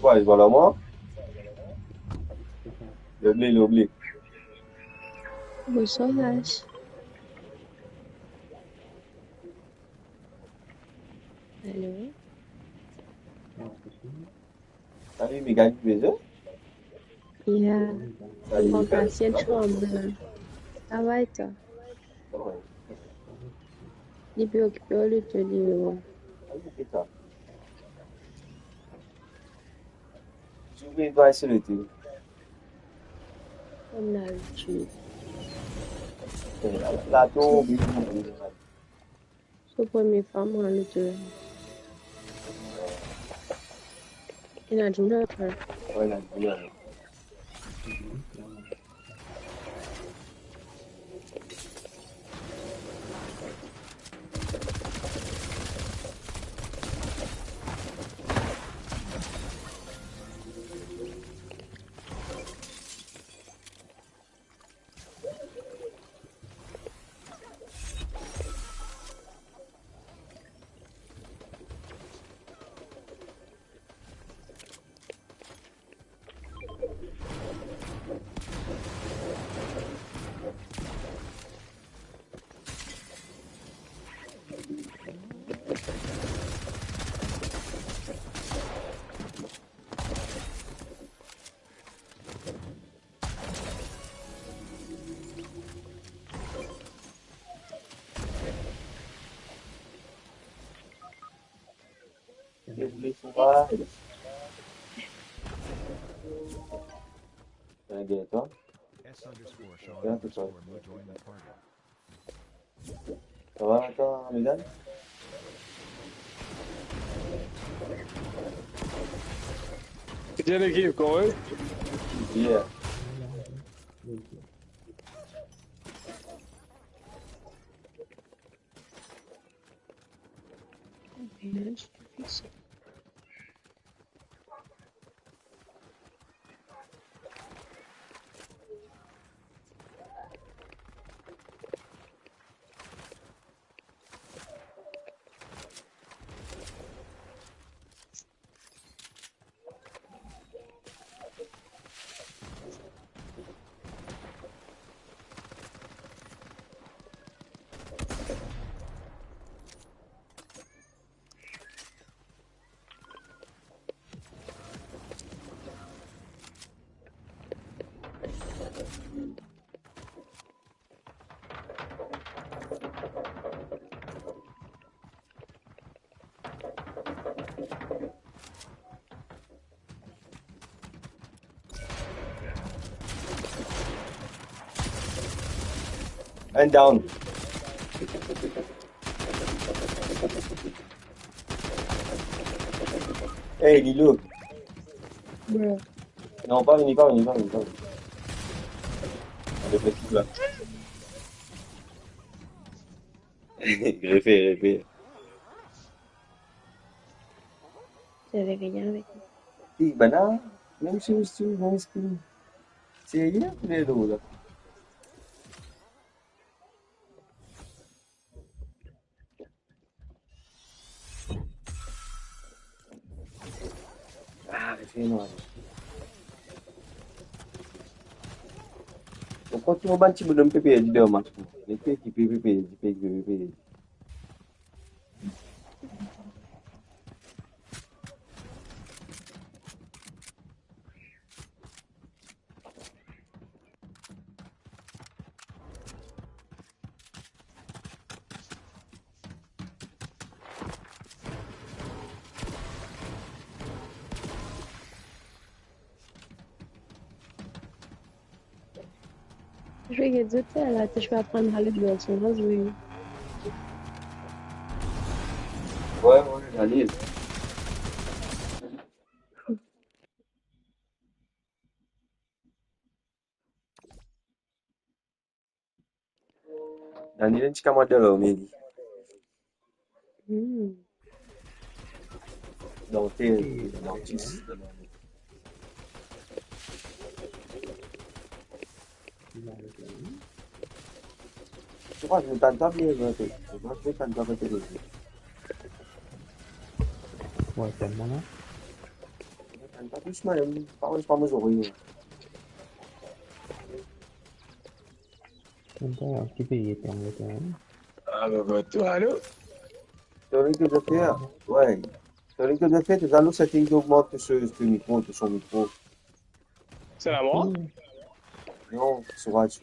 Ouais, voilà moi. Il oublie. Bon sauvage. Allô? Ah oui, mécanique maison. Il y a Ça une y est, il fait. patient chambre. Ça va et toi? Ouais. Il peut occuper le tenir. Ah oui, c'est ça. J'oublie toi sur le thé. Comme d'habitude. La C'est tombe, la première femme en le tour. Il a dit notre. ouais, la douleur. Les boulets sont pas. Regarde, toi. Regarde, c'est toi. Ça va, toi, Mégane? Tiens l'équipe, correct? Yeah. Bien, je suis ici. Un down. Hey, Lilo. Bro. Non, pas venir, pas venir, pas venir, pas venir. Le petit là. Greffé, greffé. J'avais rien avec moi. Sì, banana, même si c'est une skin. C'est rien, les deux là. Ah, c'est non. Pourquoi tu m'as dit que tu me payes de match? Les pays qui payent. Je vais dire, là, je vais apprendre à aller dans son oui. Ouais, ouais, allez. Daniel, tu commandes là, mais Hmm. dans tes dentistes. Je crois que je ne t'entends bien, je crois que je t'entends pas Ouais, tellement là. Pas doucement, pas mes oreilles. Então, que veio tem um tem. Allô, allô? Théorie que je fais, ouais. Théorie que je fais, tu as le setting d'augmenter ce micro, de son micro. C'est la moi? Non, sur Watch.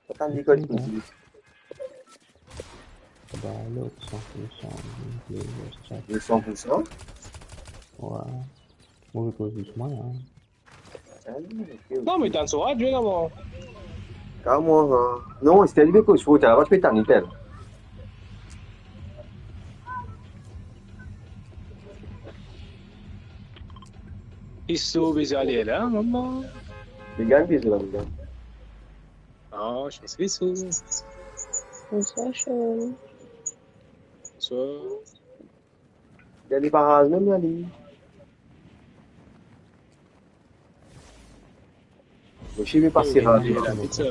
Attends, Nico, tu peux dire. Download 100%. De 100%? Ouais. Moi, je pose doucement, hein. Non, mais t'as un saurage, je vais là-bas. Calma, non, c'était lui que je voulais, alors je vais t'en dire. Isso, visualier là, maman. Les gars, ils sont là. Ah, je pense que isso. Bonsoir, Sean. Bonsoir. Il y a des parages, même là, lui. Je vais passer là. La pizza.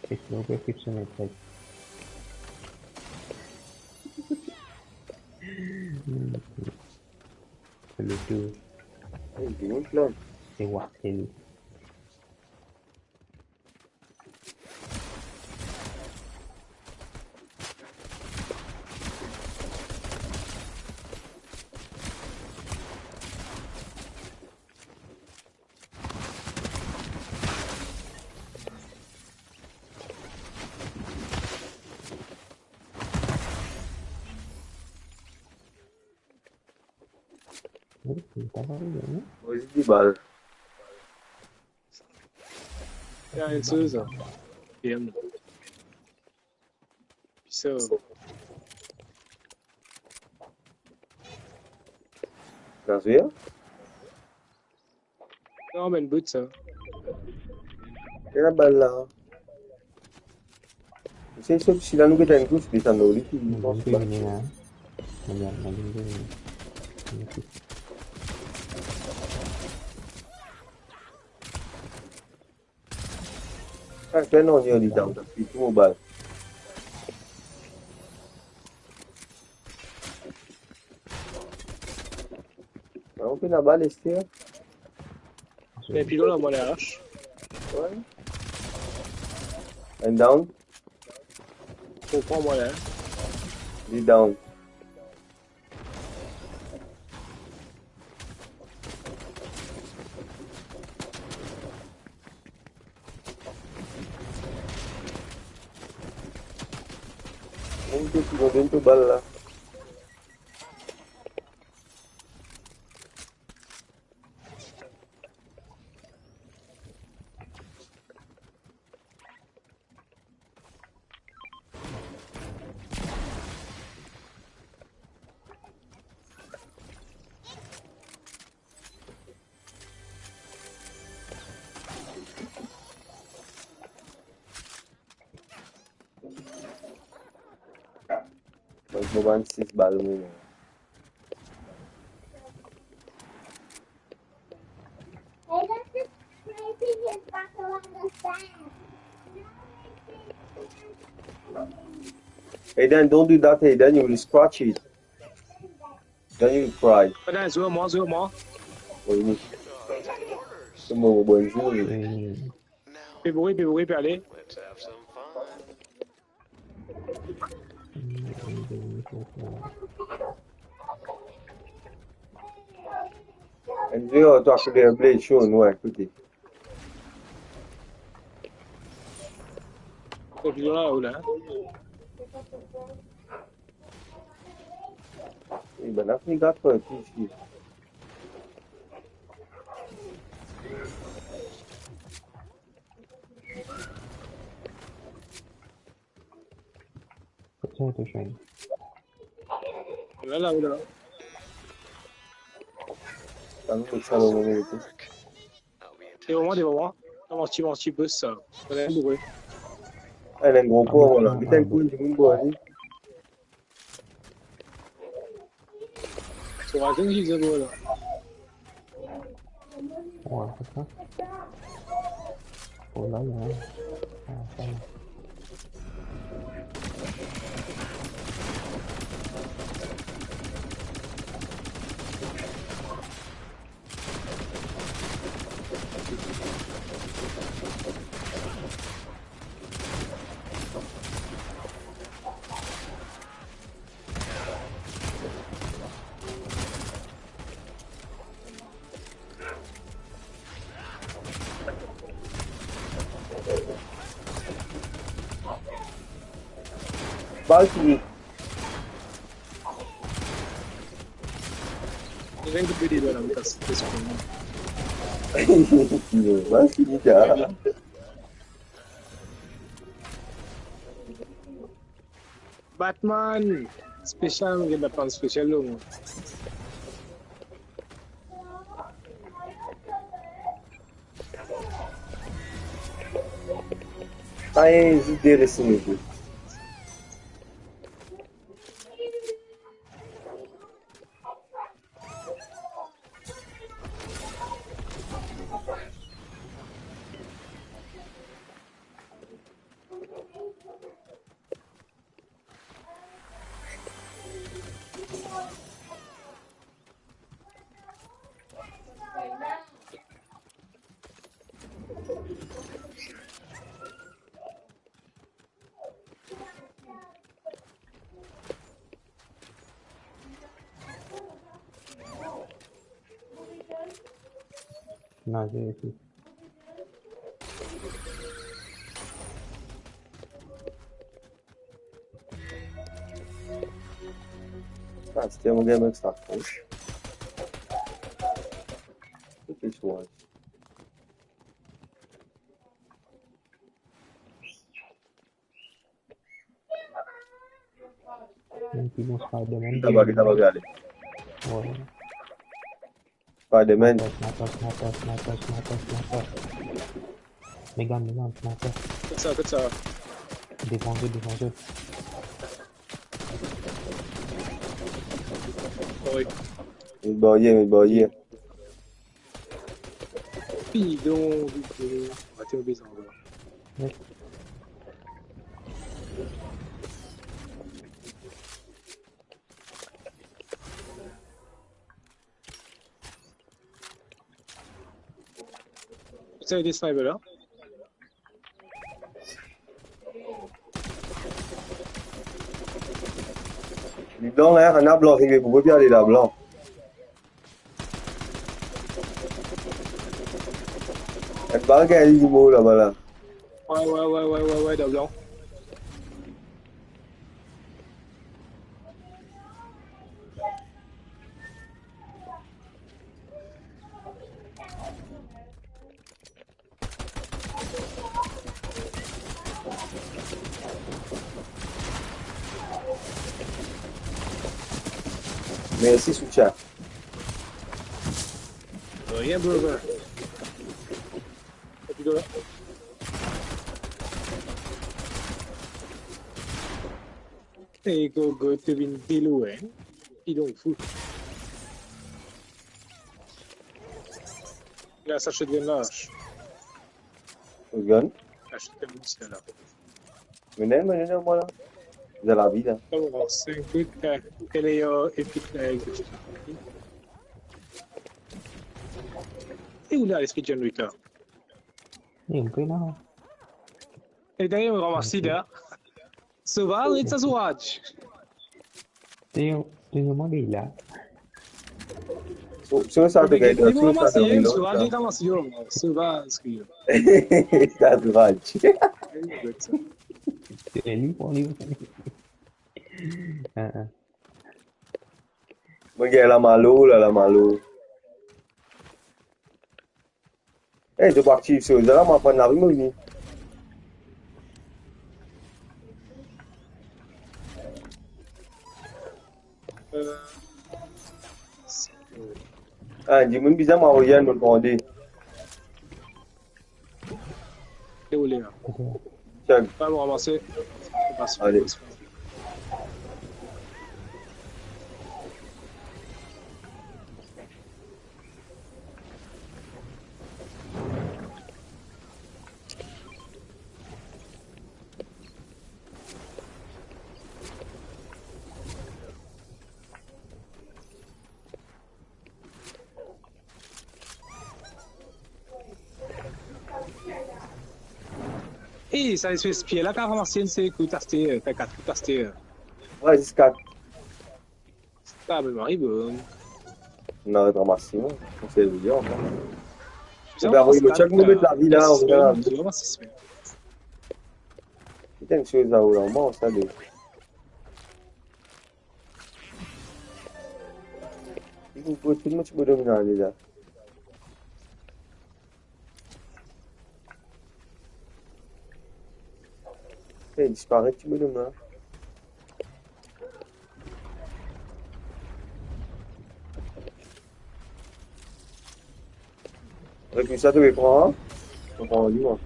It's no prescription, it's like. C'est le tout. Il y a une plante. C'est Waxel. Oui, t'as pas vu, non? Vas-y, 10 balles. Il y a une chose. Bien. Ça. T'as vu? Non, mais une bout, ça. C'est la balle là. C'est sûr que si la nouvelle est une couche, c'est un olé qui Non, pense je pas. vais venir là. Non, Ah, c'est non, il y a des dents. C'est tout au bas. On peut la balle, Esther? Et puis là, moi, la hache. Ouais. And down? Faut prendre moi là. Dis down. On peut tirer dentro balle là. Donc, je vais 26 balles. Mais... Hey, Dan, don't do that. Hey, Dan, you will scratch it. Then you will cry. Là, zoe-moi. Oui. C'est mon bonjour. Puis bruit, puis allez. Andrea, tu as fait un blade show, nous, écoutez. Et puis là, où là? Eh ben, là, regarde pas, ici. Continue to shine. Là, où là? Ça nous met ça dans le moment et tout. Des moments. Non, mon petit bus, ça. Ça va être bruit. Elle a un gros pot, voilà. Mais t'as un coup, tu me vois, vas-y. Tu vas rien qu'ils aient là. Ouais, c'est ça. Oh là là. Ah, ça va. Balle finie. Il vient de péter là, mais c'est ce qu'on Balle finie, gars. Batman! Spécial, il n'y a pas de spécial là. Ai, zideira esse nível. Nager ici. Ah, c'était un game extra proche. Ok, je vois. Yung tipong Spider-Man. T'as regardé. Ouais. Spider-Man. Sniper. Megan, sniper. Comme ça. Défenseur. Oui. Il baillait. Bidon, on va tirer au baiser. Ouais. Tu as des snipers là? Les blancs, là, un arbre blanc, c'est pour bien aller là, blanc. Un bague à l'imo là-bas là. Ouais, de blanc. Merci, soutien. Rien, brother. Et puis là. Et go, tu viens délouer. Ils donc fou. Là, ça achète bien lâche. Le gun. Achète bien aussi là. Menez, moi là. Vous avez la vie là. Alors, c'est un coup qu'elle est épique avec le et où là l'esprit de John Wick là? Yung na. Et d'ailleurs, on ramasse là. Survival, it's a watch. Yung Manila. Sono stato che Devo sono stato ramassare, che survival è ramassare, survival scrivo. Stato facile. È lì fuori. Perché la malo. Devo attivare su là, ma poi non arrivo. Dis-moi bizarre, ma rien me demander. Et où là? Tiens, Pas me ramasser. allez. Et ça se fait pied là, quand ramasser, c'est coup tasté, fait 4 coups tasté. Ouais, jusqu'à. Ah, mais Marie, bon. On arrête de ramasser, non? On fait le bien. Chaque moment de la vie là, on regarde. Putain, une chose à où là, moi, ça, Vous pouvez tout le monde se dominer là. Il disparaît, tu me demandes. Et puis ça, tu me prends. Tu prends du moins.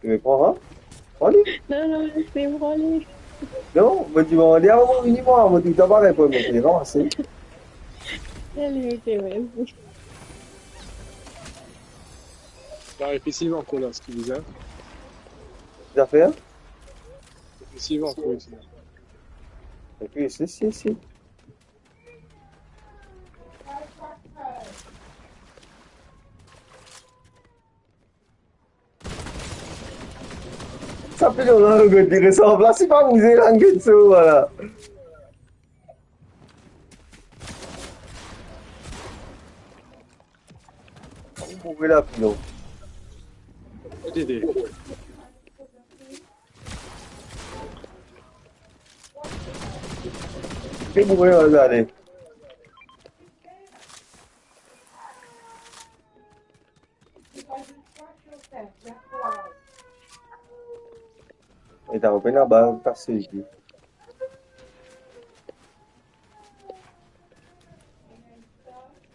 Tu me prends, hein? Allez. Non, non, laissez-moi aller. Non, mais tu vas aller à un moment minimum. Mais tu t'as pas répondu. Tu vas ramasser. Allez, ok, ouais. Non, effectivement, cool, là, ce qu'il disait. Tu as fait? Effectivement, cool. Et puis, si. Ça fait longtemps que tu ressembles là, c'est pas vous là, que voilà. Vous pouvez la pilon. T'aider. Et vous pouvez regarder. Et t'as repris la balle, passé ici.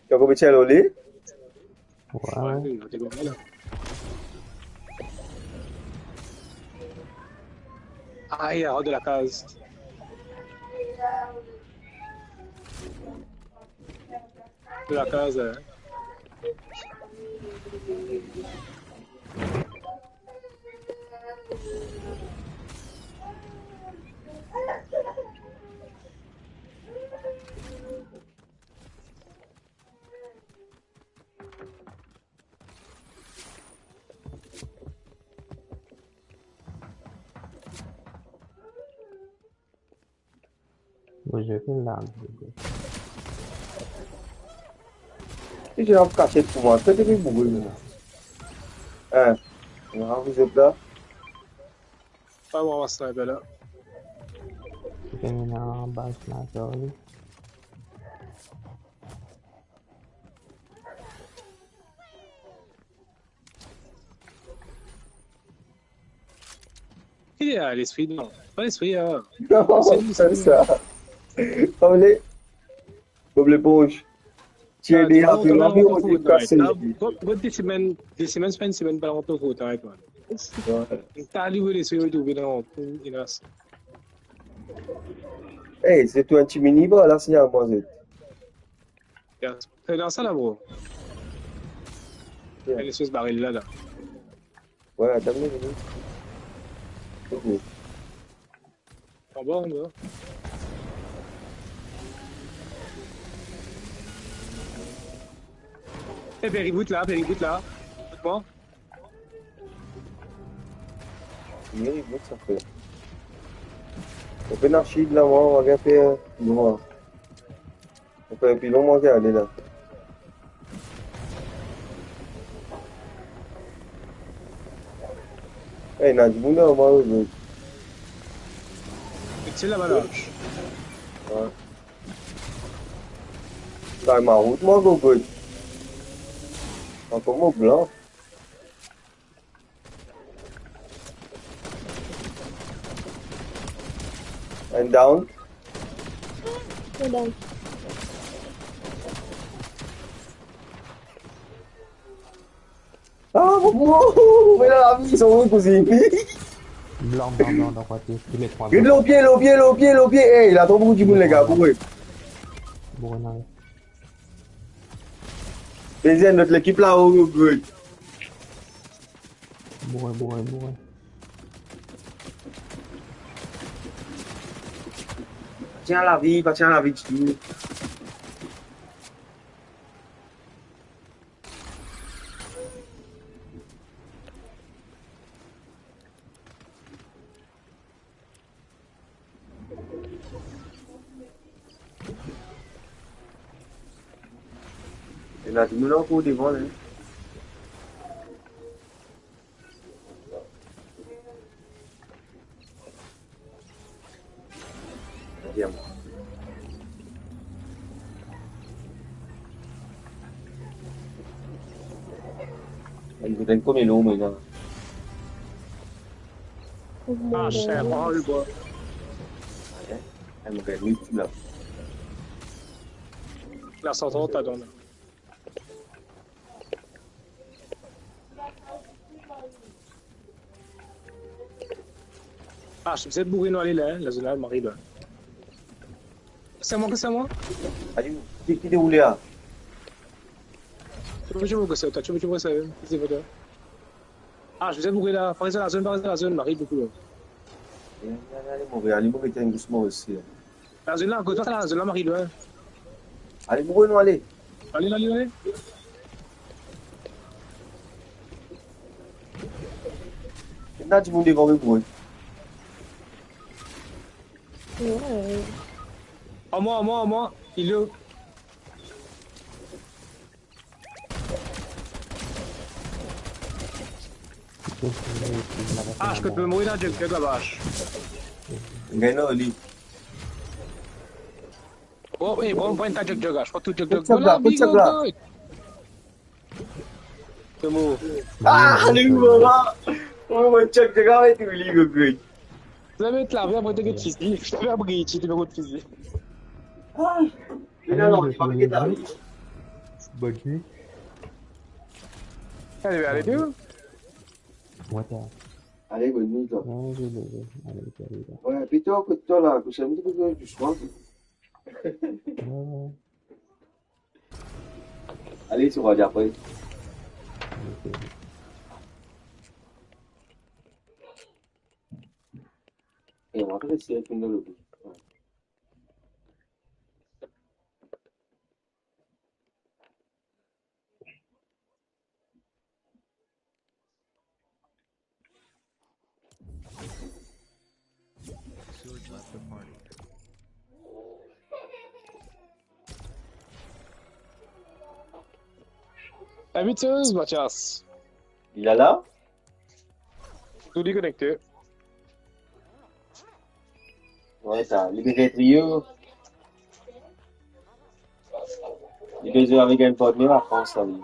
Tu as combien de l'olé? Ouais. Il va t'aider, là. Ah, il y a de la case. De la case. Moi, j'ai fait une larme. Si j'ai un cachet pour moi, c'est depuis beaucoup. Hein? Vous êtes là? Pas moi, sniper là. J'ai mis en base sniper. Il est à l'esprit, non. Pas l'esprit, hein. Non, c'est ça. Comme les poches. Tu es des avions, on est cassé. Des semaines, semaine, pas longtemps, faut t'arrêter, man. T'as livré les suivis du bilan, Inas. Hey, c'est toi un petit mini-bas, là, c'est un moi. C'est dans ça, là, bro. Il y a des choses barrées là. Ouais, attends une minute. En bas, là. Eh, péribout là. Bon. Oui, ça fait. On peut l'archive de là, on va regarder loin. On peut puis long regarder là. Eh, n'a du monde là, moi, C'est là-bas, là. ouais. Ça ma route, moi, go good. Encore mon blanc. And down. C'est bon. Ah, wow, mais là, la vie, ils sont où, cousine? Blanc, dans côté. Tous les trois. Regarde l'eau pied. Hey, il a trop beaucoup de monde, les gars, pour eux. Bon, non. Deuxième, notre équipe là, oh, good. Bon. Tiens la vie, pas tiens la vie, tu. Et là, tu me l'as encore devant, là. derrière moi. Il vous donne combien l'eau maintenant? Ah, cher, oh, le bois. Elle me gagne tout là. La santé, t'as donné. Ah, je suis peut-être bourré dans là, la zone là, Marie, là. C'est moi que c'est moi? Allez, qui déroule là? Tu veux que c'est toi, tu veux que c'est toi. Ah, je suis bourré là, par exemple, la zone, Marie, beaucoup là. Allez, mauvais, tiens, doucement aussi. La zone là, à côté, la zone là, Marie, là. Allez, bourré, nous, allez. Allez, allez, allez. Là, tu vas devant le bourré. Ouais. À moi, il est où? Ah, je peux mourir dans le jug, la vache. Gagne, allez. Oh, hey, bon, point ta jug, je crois tout jug. Put ça là, put ça là. C'est bon. Ah, allez, voilà. Oh, mon check, tu regardes, tu me lis, good. Je vais mettre la vie après te get physique. Je vais abrir, tu me routes physique. Ah, non, tu vas me get là. Buggy. Allez, allez, où? Moi, t'as. Allez, bonne nuit, toi. Non, je l'ai. Allez, allez. Ouais, puis toi, écoute-toi là, que c'est un petit peu du soir. Ouais. Allez, tu vas dire après. Ok. Et on va faire essayer de finir le bout. Sewage left the party. Habiteuse, Mathias. Il est là? Tout déconnecté. Ouais, t'as libéré le trio. Libéré avec un pote, mais la France, ça oui.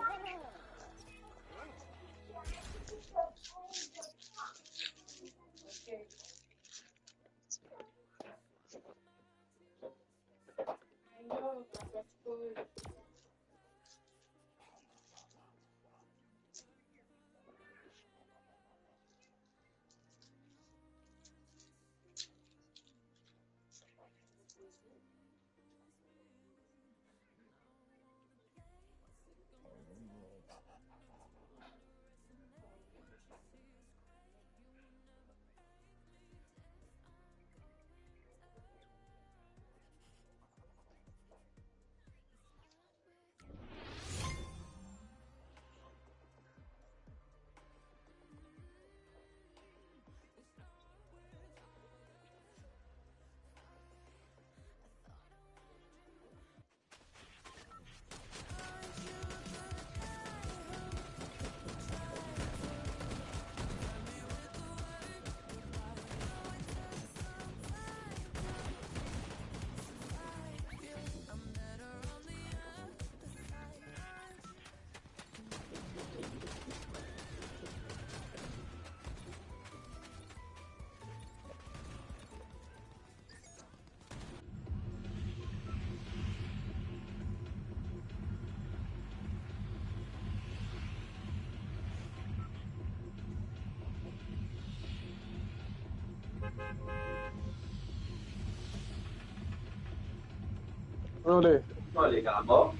Allez. Non, les gars, mort.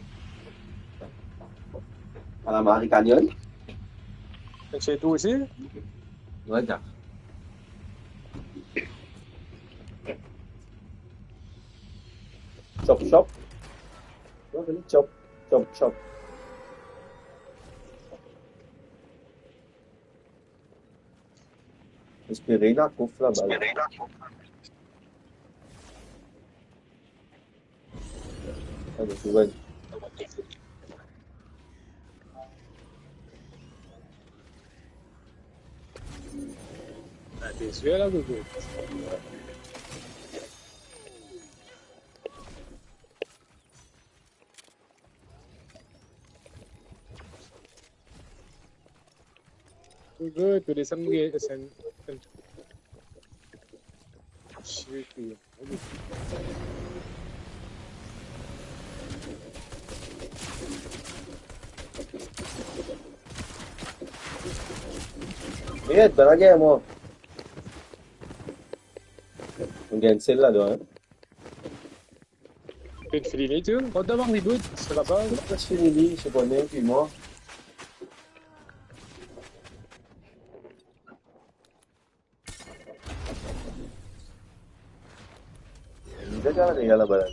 À la Marie Canyon. C'est tout ici? Ouais, gars. Chop, chop. Ouais, allez, chop, chop, chop. Espérez la couffe là-bas. Allez, c'est vrai. Ah, t'es sûr là, Gogo? Good, tu descends ke sen. Shit. Mais dans la guerre, moi. On gagne celle-là, là. Tu te finis tu? On demande reboot, c'est la base. Je suis fini, je sais pas, puis moi. Déjà, les gars, là-bas.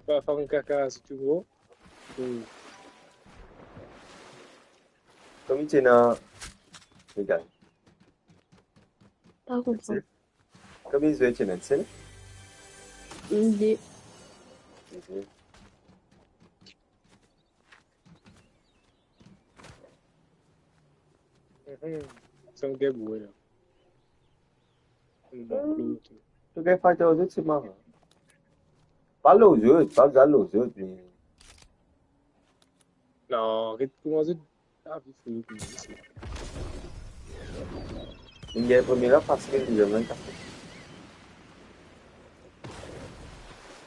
Tu vas faire un caca si tu veux. Comme il tient dans... Les gars. Par contre, Comme ils veulent, tient dans celle. une idée. C'est un gars boué là. Tu peux faire aux autres, c'est marrant. Parle aux autres, parle aux autres. Non, arrête de commencer. Ah, il faut Il y a la première parce que je viens de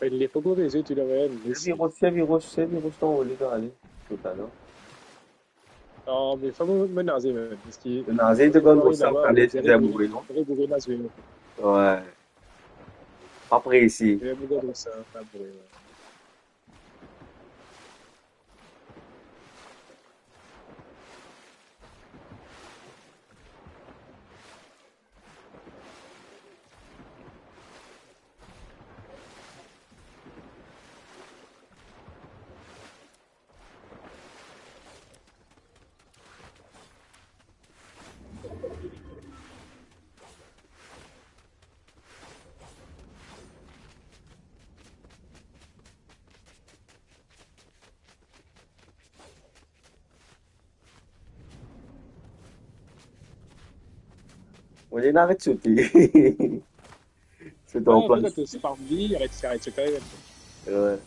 il est pas pour les yeux, tu l'avais. C'est virus, ton au lieu d'aller tout à l'heure. Non, mais il faut me naser, même. Parce qu'il. Le nazi de bonne pour ça, aller te débrouiller, non? Il faut naser. Ouais. Après ici. Il faut naser ça, pas pour. On est arrête de sauter. C'est ton Ouais, poste. c'est pas envie, arrête de faire. Ouais.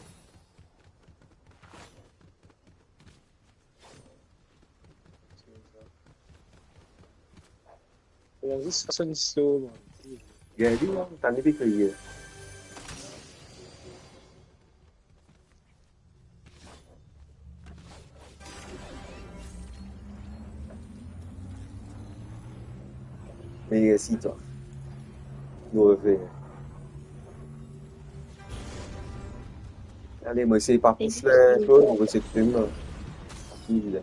On dit ça sonne slow. Jadi lah, tadi dia kerja. Mais si toi, nous refait. Allez, moi c'est pas plus la chose, on va essayer de filmer. Qui là?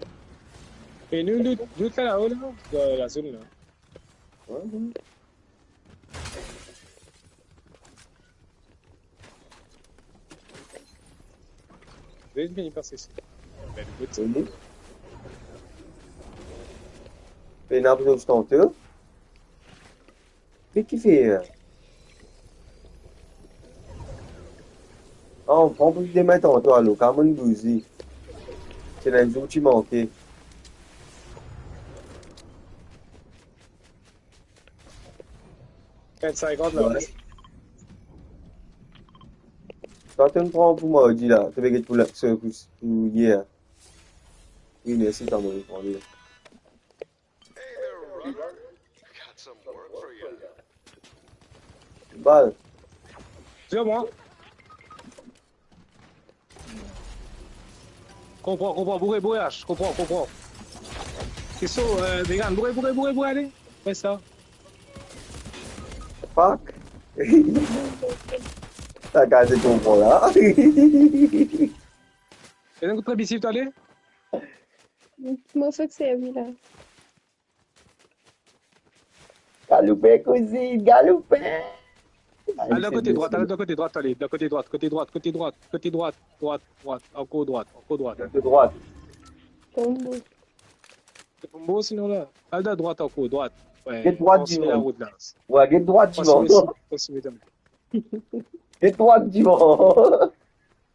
Et nous, là-haut, là, dans la zone, là. Ouais, ouais. Vous êtes bien y passer ici. Ben, le C'est lui. Fais une abri de ton tour. Qu'est-ce qu'il fait? Ah, on prend plus des mains en toi, là, comme une bougie. C'est les outils manqués. Quand 50 là. Ouais. Quand tu me prends pour moi, dis là, tu veux que tu l'as pour hier. Oui, merci, t'as mon répondu. Hey there, Rubber. Got some work for you. Balle. Sur moi. Comprends, bourré, H, comprends. C'est ça, Vegan, bourré, allez. Fais ça. Fuck. T'as gardé ton point là. Et donc, très bissif, allez. Comment ça que c'est, oui, là? Galopé, cousine, galopé. Allez, d'un côté droite, allez, d'un côté droite, encore droite. De droite. Tombe. C'est pas beau sinon là. Allez, de droite, encore droite. Ouais, Get droite, on suit Dimon. la route là. Ouais, get droite, Dimon. Get droite, Dimon.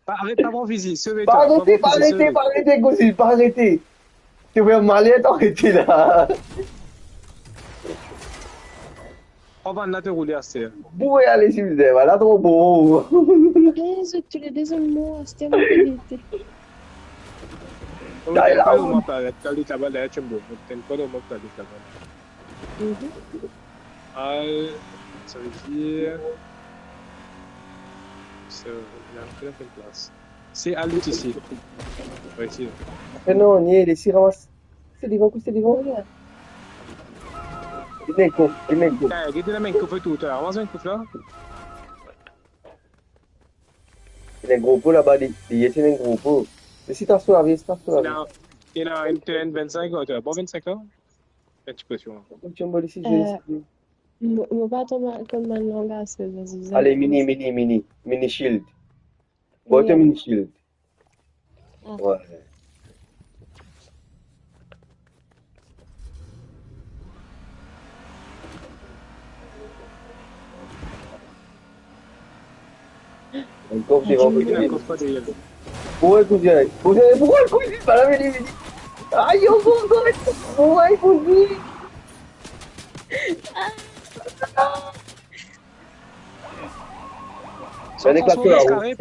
Arrête avant visite, sauve-toi. Pas arrêter, cousine, pas arrêter. Tu veux m'aller, t'arrêter là. On va en te rouler à serre. Bourré aller sur le là, trop beau. Tu les désolé, c'était mon qualité. On Dai, va pas là, le monter, tu as le tabac là, tu me dis. Tu n'as pas le monter le tabac. Ça veut dire. C'est la place. C'est à l'autre ici. Ouais, ici. Non, on y est, les six ramasses. C'est devant, c'est devant. Il est con, il est con. Regarde la main que fait tout. Avance un coup là. Il est gros pot là-bas, il est un gros pot. Mais si t'as sauvé, si t'as sauvé. Il a une 25 ans. Tu as pas 25 ans? Un petit peu sur moi. Tu me ici, je vais ici. Je pas tomber comme ma langue à ce Allez, mini shield. Bottom mini shield. Ouais. Encore des vents. Pourquoi le cousin pas la mini? Aïe, on va pourquoi il cousin? Ça n'éclate pas la roue.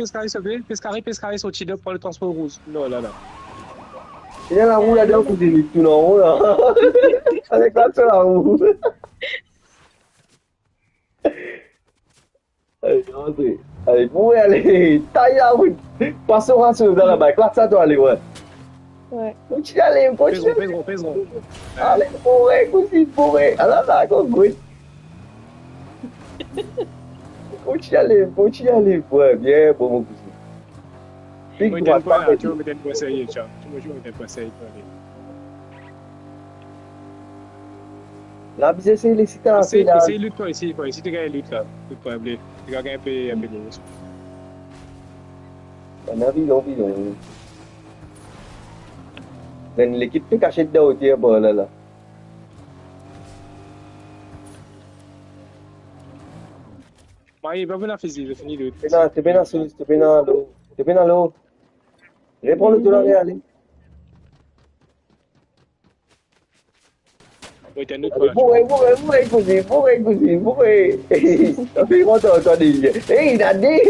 Pescaré, sorti de pour le transport rouge. Non, là. Il y a la roue là-dedans, cousin, tout en haut là. Ça n'éclate pas la roue. Allez, rentrez. Allez, vous allez, taille la route. Passez au rassure dans la bague. Là, ça doit aller, ouais. Ouais. Continue à aller, continue. Pèseront. Allez, bourré, cousine, bourré. Alors là, continue. Continue à aller. Ouais, bien, bon, mon cousin. Puis, Tu vas pas me donnes pas essayer, tu me donnes pas essayer. La bizarre, c'est les sites à C'est là. lutte toi ici, quoi. Ici, tu gagnes lutte là. Lutte pas blé. Tu gagnes un peu de news. On a vu, l'équipe peut cacher de hauteur, bon, là. Mais il va venir faire il finit lutte. T'es bien dans l'eau. Réponds le dollar et allez. Oui, t'as une autre Bourré, cousine. Ça fait longtemps, toi, dit. Hey, il a dit.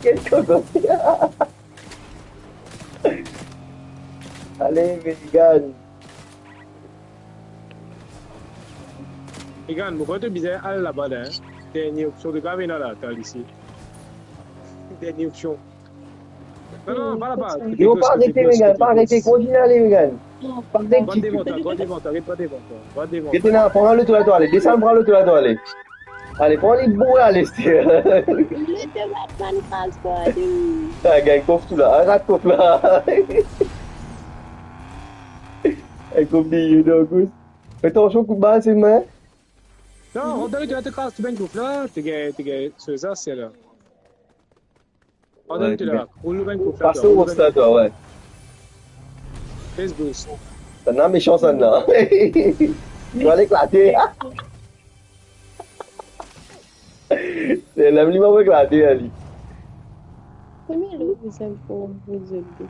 Qu'est-ce que c'est? Allez, Vegan. Regarde, pourquoi tu disais aller là-bas, là? Dernière option de gamin là, t'as ici. Dernière option. Non, pas là-bas. Ils vont pas arrêter, Vegan, pas arrêter. Continue à aller, Vegan. Va devant toi, arrête pas devant toi. Va devant toi. Maintenant, prends le tour à toi, allez. Descends, prends le tour à toi, allez. Allez, prends les bourrés, allez, c'est. Le Batman transport. Ah, gagne, coffre tout là. Arrête, coffre là. Et comme dit, fais attention, coup de balle, c'est main. Non, on tu vas te casser, tu vas une là, tu gagnes ce ça, c'est là. On tu là, roule le bain coupe là. Passe au stade, toi, ouais. Facebook. Ça n'a méchant, ça n'a. Tu vas l'éclater. C'est l'homme qui va éclater, Ali. Combien le deuxième pour vous aider?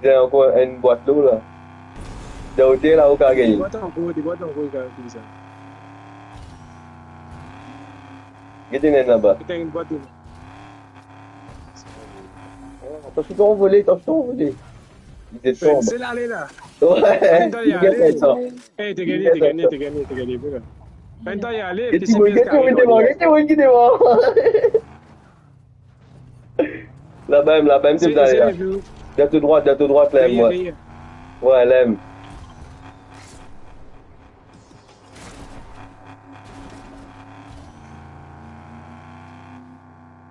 Il y a encore une boîte d'eau là. De côté là où tu as gagné. Des boîtes en gros, quand tu dis ça. Qu'est-ce que tu as là-bas? Tu as une boîte d'eau. Attention, volé. Il descend. C'est là, allez là. Ouais, il gagne ça. Eh, t'es gagné. Quand t'as y aller, puis c'est Qu'est-ce qui devant? Là-bas, c'est là. De ta droite, là, moi. Ouais, l'aime.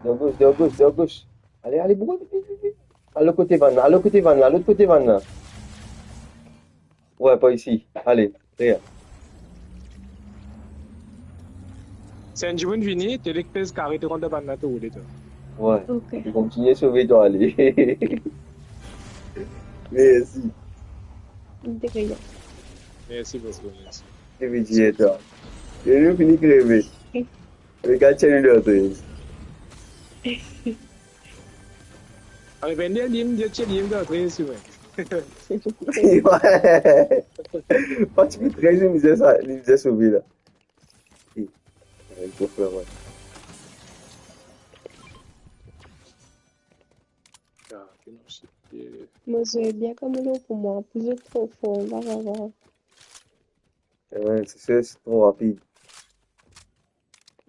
De gauche. Allez, beaucoup. À l'autre côté, Van, à l'autre côté, Van. Ouais, pas ici. Allez, regarde. C'est un jibun vini, tu récupères carré, tu rentres dans la tour. Ouais. Ok. Tu continues à sauver toi, allez. Merci. Merci beaucoup, merci. C'est métier, toi. J'ai fini de crever. Regarde, c'est une autre. Allez, ben, il y a très sûr. Ouais. Pas tu peux 13 il me disait sauvé là. Il faut faire, ouais. Ah, que non, c'est- Moi, c'est bien comme l'eau pour moi. Plus de trop fort, on va voir. Ouais, c'est sûr, c'est trop rapide.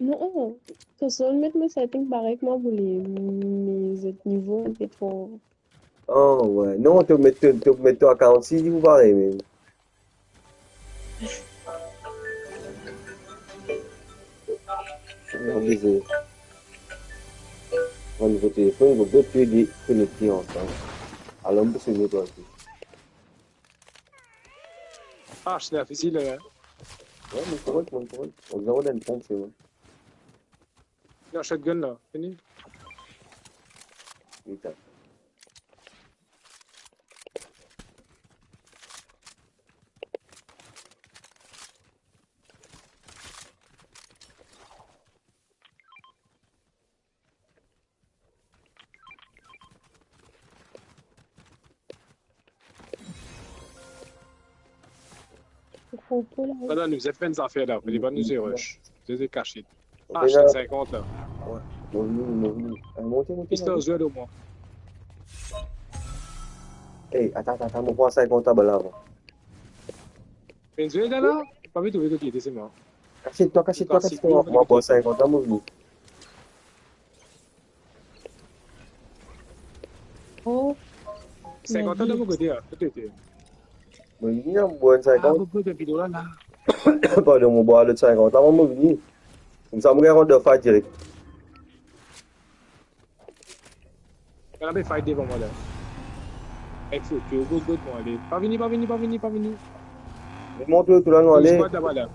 Non, ce sont mettre mes settings pareil que moi pour mes autres niveaux, un peu trop. Oh, ouais. Non, te mettre à 46, vous pareil, même. Je suis abusé. Au niveau téléphone, il faut deux pieds connectés ensemble. Alors, on peut se mettre aussi. Ah, c'est difficile, hein. Ouais, mais c'est vrai, mon pote. On zéro dans le temps, c'est vrai. Non, shotgun, là. Fini. Oui, t'as. Trop peu là. Voilà, nous avons fait des affaires, là. Il va nous y rush. Vous êtes cachés. On Ah, fait je là. 50, là. Ouais. Mon venu. Montez, montez. Piste aux yeux, au moins. Hey, attends, mon point 50 à là avant. Une yeux, là? Pas vite, vous êtes c'est mort. Cache-toi. Moi, point 50 à mon venu. Oh, 50 de mon côté, là. Peut-être. Mon venu, mon point Ah, 50. vous pouvez de vidéo, là. Pardon, mon bois le 50 à mon venu. Comme ça, je vais faire direct. On a fait fight devant moi, là. Il faut que vous go, moi, allez. Pas venu. Montre tout là, nous Allez. aller. Squad là-bas, là.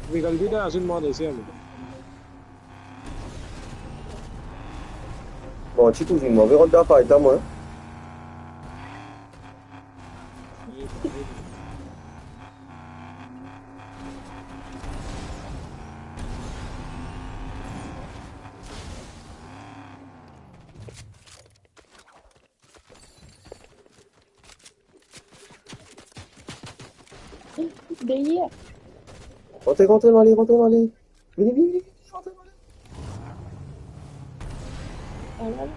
Vous regardez dans une monde ici, hein. Bon, tu cousines, moi, je vais faire moi. derrière. Rentrez, allez. Venez. Rentrez, allez. Ah là là.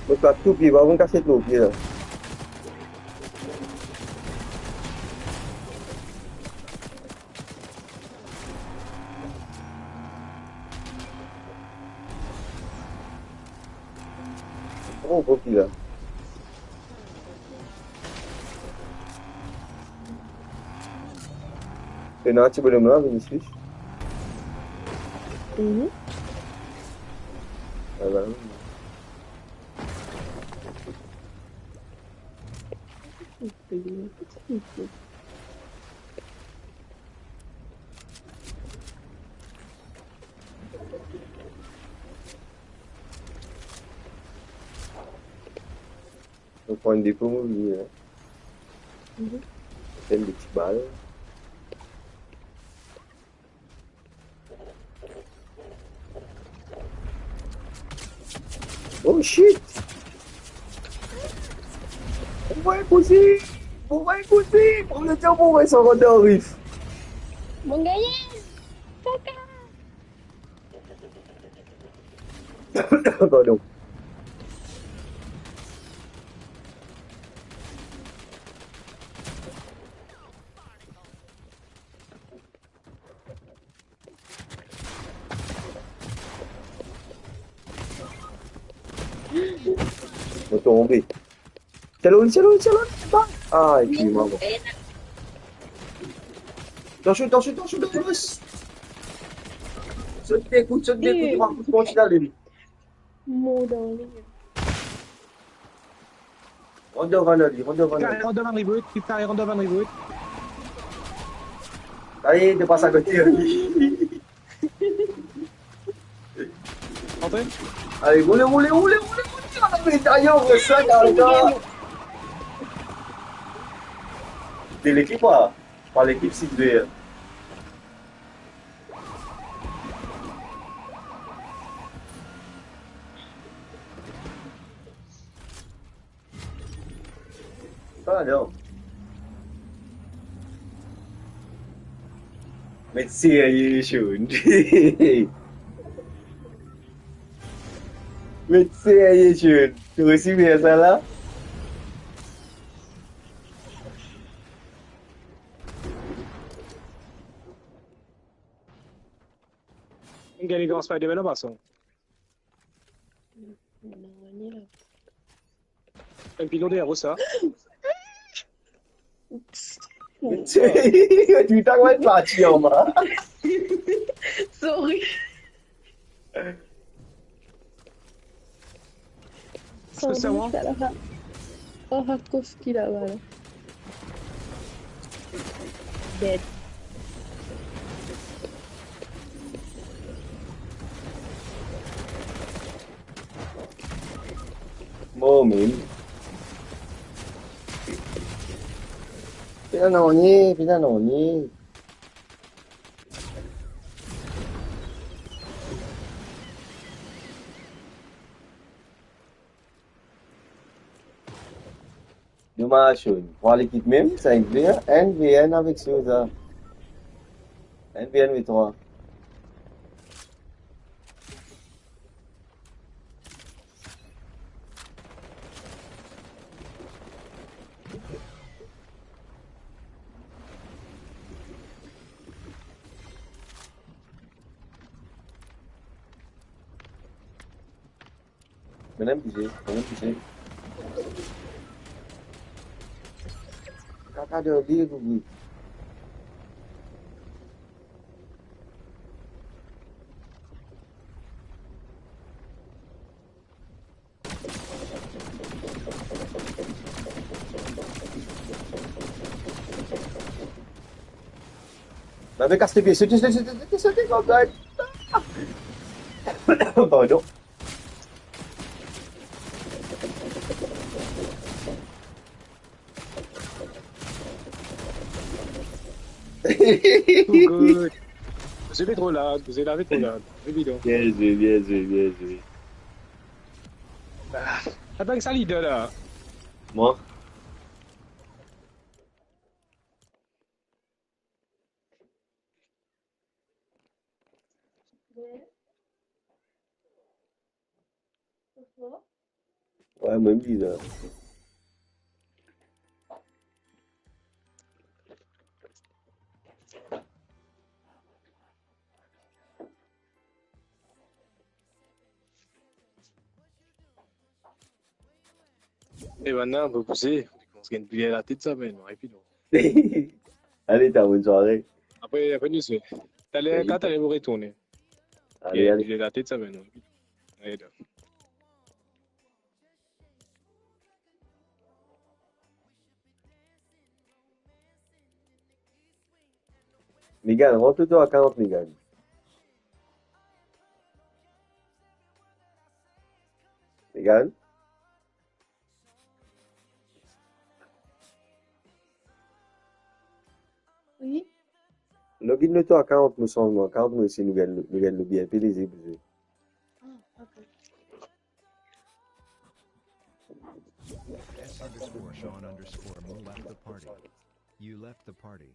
Je vais tout pied, va vous casser tout pied là. Oh, gros pied là. C'est un petit bonhomme là, Vinicius. Ah bah, on prend une dépôt mobile. C'est des petites balles. Oh shit! On va écouter! On le tient pour ça va dans le riff! Mon gagné! Pardon. On est tombé. C'est l'eau. Ah, et puis, maman. Attention, Douglas. Saute des coups, tu vas continuer d'aller. Mot dans les. On devant lui. Carré devant reboot, carré devant reboot. Allez, tu passes à côté. Entrez. Allez, roulez. D'ailleurs, on ça, gars. C'est l'équipe, pas l'équipe 6-2. Ah non. Mais sérieux, Sean. Mais sérieux, Sean. Tu réussis bien ça là? On gagne grand Spider-Man en passant. Non, on est là. Un pilon derrière ça. Mais tu t'as quoi de parti en bas? Sorry. que c'est moi? Oh, Harkovski là-bas. Là. Dead. Moment. Pinanoni. Dommage, pour l'équipe même, 5 v NVN avec Souza. NVN V3. Madame Pigé. Caca de livre, oui. Avec Casse-Pied, c'était contact. Pardon. Too good. Vous avez trop là, vous avez lavé trop là. Évident. Bien joué. Ah ben, ça leader là. Moi? Ouais, même bizarre. Et maintenant, vous poussez. On se gagne plus la tête ça, mais non. Et puis non. Allez, t'as bonne soirée. Après nous, c'est. Quand t'allais vous retourner. Allez, allez. Il la tête ça, mais non. Allez, là. Mégane, rentre-toi à 40, Mégane. Mégane? Oui. Login le toi à 40, me semble. 40, mais c'est nous gagne le bien plaisir. Ah, ok. S_Sean_Moon left the party. You left the party.